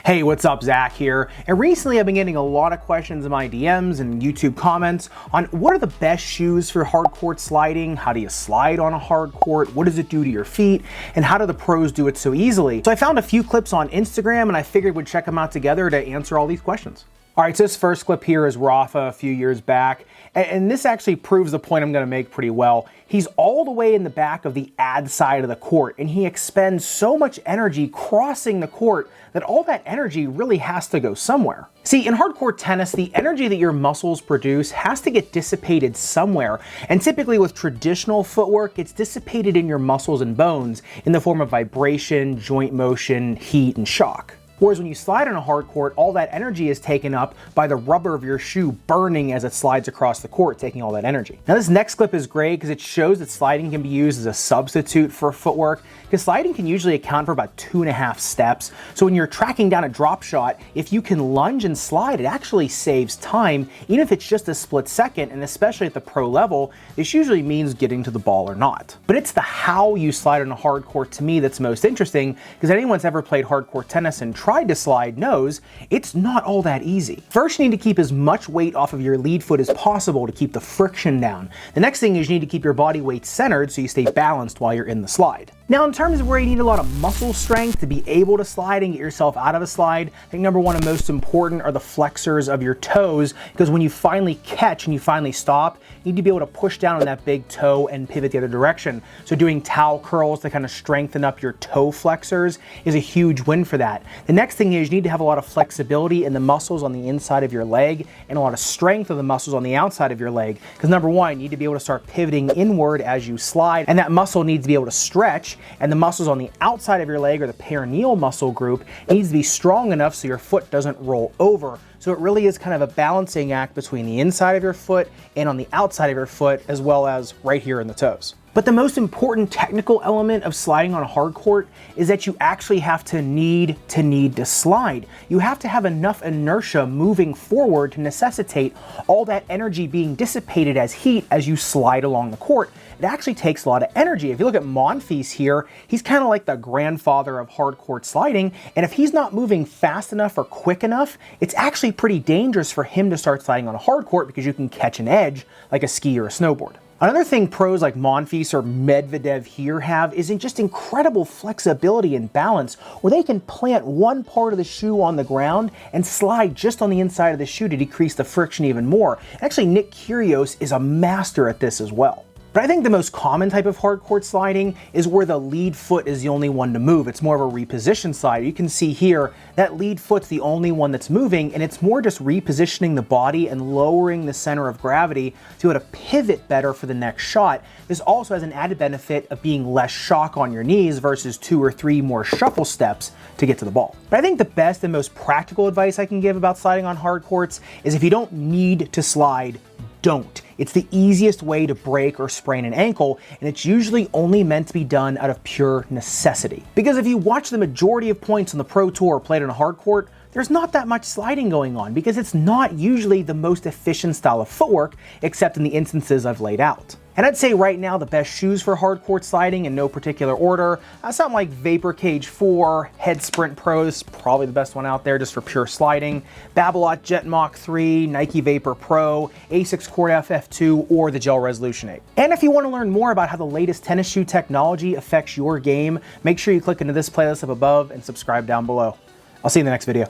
Hey, what's up? Zach here. And recently I've been getting a lot of questions in my DMs and YouTube comments on what are the best shoes for hardcourt sliding, how do you slide on a hardcourt, what does it do to your feet, and how do the pros do it so easily? So I found a few clips on Instagram and I figured we'd check them out together to answer all these questions. All right, so this first clip here is Rafa a few years back, and this actually proves the point I'm going to make pretty well. He's all the way in the back of the ad side of the court, and he expends so much energy crossing the court that all that energy really has to go somewhere. See, in hardcourt tennis, the energy that your muscles produce has to get dissipated somewhere, and typically with traditional footwork, it's dissipated in your muscles and bones in the form of vibration, joint motion, heat, and shock. Whereas when you slide on a hardcourt, all that energy is taken up by the rubber of your shoe burning as it slides across the court, taking all that energy. Now this next clip is great because it shows that sliding can be used as a substitute for footwork, because sliding can usually account for about 2.5 steps. So when you're tracking down a drop shot, if you can lunge and slide, it actually saves time, even if it's just a split second, and especially at the pro level, this usually means getting to the ball or not. But it's the how you slide on a hardcourt to me that's most interesting, because anyone's ever played hardcourt tennis and tried to slide knows it's not all that easy. First, you need to keep as much weight off of your lead foot as possible to keep the friction down. The next thing is you need to keep your body weight centered so you stay balanced while you're in the slide. Now, in terms of where you need a lot of muscle strength to be able to slide and get yourself out of a slide, I think number one and most important are the flexors of your toes, because when you finally catch and you finally stop, you need to be able to push down on that big toe and pivot the other direction. So doing towel curls to kind of strengthen up your toe flexors is a huge win for that. The next thing is you need to have a lot of flexibility in the muscles on the inside of your leg and a lot of strength of the muscles on the outside of your leg, because number one, you need to be able to start pivoting inward as you slide, and that muscle needs to be able to stretch, and the muscles on the outside of your leg, or the perineal muscle group, needs to be strong enough so your foot doesn't roll over. So it really is kind of a balancing act between the inside of your foot and on the outside of your foot, as well as right here in the toes. But the most important technical element of sliding on a hardcourt is that you actually have to need to slide. You have to have enough inertia moving forward to necessitate all that energy being dissipated as heat as you slide along the court. It actually takes a lot of energy. If you look at Monfils here, he's kind of like the grandfather of hardcourt sliding, and if he's not moving fast enough or quick enough, it's actually pretty dangerous for him to start sliding on a hardcourt because you can catch an edge like a ski or a snowboard. Another thing pros like Monfils or Medvedev here have is in just incredible flexibility and balance, where they can plant one part of the shoe on the ground and slide just on the inside of the shoe to decrease the friction even more. Actually, Nick Kyrgios is a master at this as well. But I think the most common type of hardcourt sliding is where the lead foot is the only one to move. It's more of a reposition slide. You can see here that lead foot's the only one that's moving, and it's more just repositioning the body and lowering the center of gravity to be able to pivot better for the next shot. This also has an added benefit of being less shock on your knees versus 2 or 3 more shuffle steps to get to the ball. But I think the best and most practical advice I can give about sliding on hardcourts is if you don't need to slide, don't. It's the easiest way to break or sprain an ankle, and it's usually only meant to be done out of pure necessity. Because if you watch the majority of points on the Pro Tour played on a hardcourt, there's not that much sliding going on because it's not usually the most efficient style of footwork, except in the instances I've laid out. And I'd say right now the best shoes for hardcourt sliding in no particular order, something like Vapor Cage 4, Head Sprint Pro is probably the best one out there just for pure sliding, Babolat Jet Mach 3, Nike Vapor Pro, Asics Court FF2, or the Gel Resolution 8. And if you want to learn more about how the latest tennis shoe technology affects your game, make sure you click into this playlist up above and subscribe down below. I'll see you in the next video.